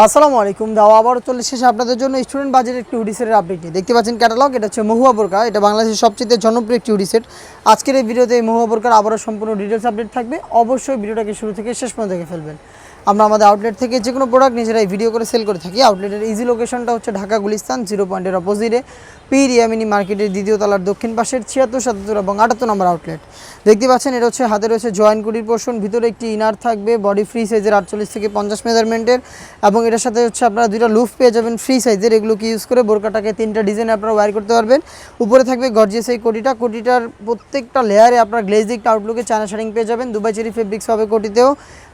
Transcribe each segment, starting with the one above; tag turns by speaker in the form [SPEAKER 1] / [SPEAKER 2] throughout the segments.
[SPEAKER 1] আসসালামু আলাইকুম। দাও আবারও চলে এসেছে আপনাদের জন্য স্টুডেন্ট বাজেটের একটি হুডি সেটের আপডেট নিয়ে। দেখতে পাচ্ছেন ক্যাটালগ, এটা হচ্ছে মহুয়া বোরকা। এটা বাংলাদেশের সবচেয়ে জনপ্রিয় একটি হুডি সেট। আজকের এই ভিডিওতে এই মহুয়া বোরকার আবারও সম্পূর্ণ ডিটেলস আপডেট থাকবে। অবশ্যই ভিডিওটাকে শুরু থেকে শেষ পর্যন্ত দেখে ফেলবেন। আমরা আমাদের আউটলেট থেকে যে কোনো প্রোডাক্ট নিজেরাই ভিডিও করে সেল করে থাকি। আউটলেটের ইজি লোকেশনটা হচ্ছে ঢাকা গুলিস্তান 0 পয়েন্টের অপোজিটে পীর ইয়ামিনী মার্কেটের দ্বিতীয় তলার দক্ষিণ পাশের 76, 77 এবং 78 নম্বর আউটলেট। দেখতে পাচ্ছেন এটা হচ্ছে হাতে রয়েছে জয়েন্ট কুটির পোর্শন, ভিতরে একটি ইনার থাকবে বডি ফ্রি সাইজের 48 থেকে 50 মেজারমেন্টের, এবং এটার সাথে হচ্ছে আপনারা দুইটা লুফ পেয়ে যাবেন ফ্রি সাইজের। এগুলোকে ইউজ করে বোরকাটাকে 3টা ডিজাইন আপনারা ওয়্যার করতে পারবেন। উপরে থাকবে গর্জিয়াস এই কোটিটার প্রত্যেকটা লেয়ারে আপনারা গ্লেজিক আউটলুকে চায়না শাড়িং পেয়ে যাবেন। দুবাই চেরি ফেব্রিক্স হবে কোটিতেও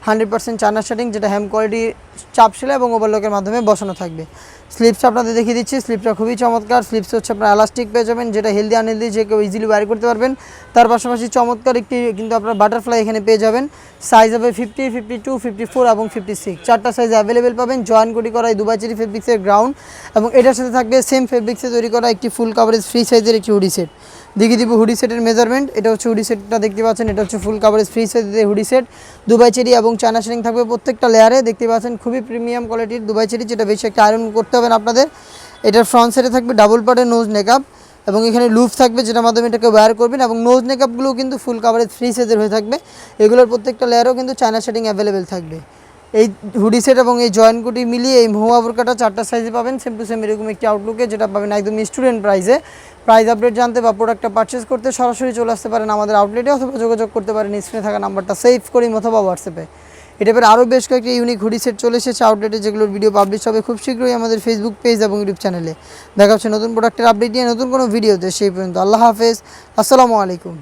[SPEAKER 1] 100% চায়না শাড়িং, যেটা হ্যাম কোয়ালিটি চাপ সেলাই এবং ওভারলকের মাধ্যমে বসানো থাকবে। স্লিপস আপনাদের দেখিয়ে দিচ্ছি, স্লিপটা খুবই চমৎকার। স্লিপস হচ্ছে আপনারা এলাস্টিক পেয়ে যাবেন, যেটা হেলদি আনহেলদি যে কেউ ইজিলি ওয়্যার করতে পারবেন। তার পাশাপাশি চমৎকার একটি কিন্তু আপনারা বাটারফ্লাই এখানে পেয়ে যাবেন। সাইজ হবে 50, 52, 54 এবং 56, 4টা সাইজ অ্যাভেলেবেল পাবেন। জয়েন কোটি করা এই দুবাই চেরি ফেব্রিক্সের গ্রাউন্ড, এবং এটার সাথে থাকবে সেম ফেব্রিক্সে তৈরি করা একটি ফুল কাভারেজ ফ্রি সাইজের একটি হুডি সেট। দেখিয়ে দিব হুডি সেটের মেজারমেন্ট। এটা হচ্ছে হুডি সেটটা দেখতে পাচ্ছেন, এটা হচ্ছে ফুল কাভারেজ ফ্রি সাইজের হুডি সেট। দুবাই চেরি এবং চায়না শাড়িং থাকবে প্রত্যেকটা লেয়ারে। দেখতে পাচ্ছেন খুবই প্রিমিয়াম কোয়ালিটির দুবাই চেরি, যেটা বেশি একটা আয়রন করতে হবে না আপনাদের। এটার ফ্রন্ট সাইডে থাকবে ডাবল পার্টের নোজ নেকআপ, এবং এখানে লুপ থাকবে যেটার মাধ্যমে এটাকে ওয়্যার করবেন, এবং নোজ নেকআপগুলোও কিন্তু ফুল কাভারেজ ফ্রি সাইজের হয়ে থাকবে। এগুলোর প্রত্যেকটা লেয়ারও কিন্তু চায়না শাড়িং অ্যাভেলেবেল থাকবে। এই হুডি সেট এবং এই জয়েন্ট কুটি মিলিয়ে এই মহুয়া বোরকাটা 4টা সাইজে পাবেন, সেম টু সেম এরকম একটি আউটলুকে, যেটা পাবেন একদম স্টুডেন্ট প্রাইসে। প্রাইস আপডেট জানতে বা প্রোডাক্টটা পারচেস করতে সরাসরি চলে আসতে পারেন আমাদের আউটলেটে, অথবা যোগাযোগ করতে পারেন স্ক্রিনে থাকা নাম্বারটা সেভ করি অথবা হোয়াটসঅ্যাপে। এটা পরে আরও বেশ কয়েকটি ইউনিক হুডি সেট চলে এসেছে আউটলেটে, যেগুলোর ভিডিও পাবলিশ হবে খুব শীঘ্রই আমাদের ফেসবুক পেজ এবং ইউটিউব চ্যানেলে। দেখা হচ্ছে নতুন প্রোডাক্টের আপডেট নিয়ে নতুন কোনো ভিডিওতে। সেই পর্যন্ত আল্লাহ হাফেজ, আসসালামু আলাইকুম।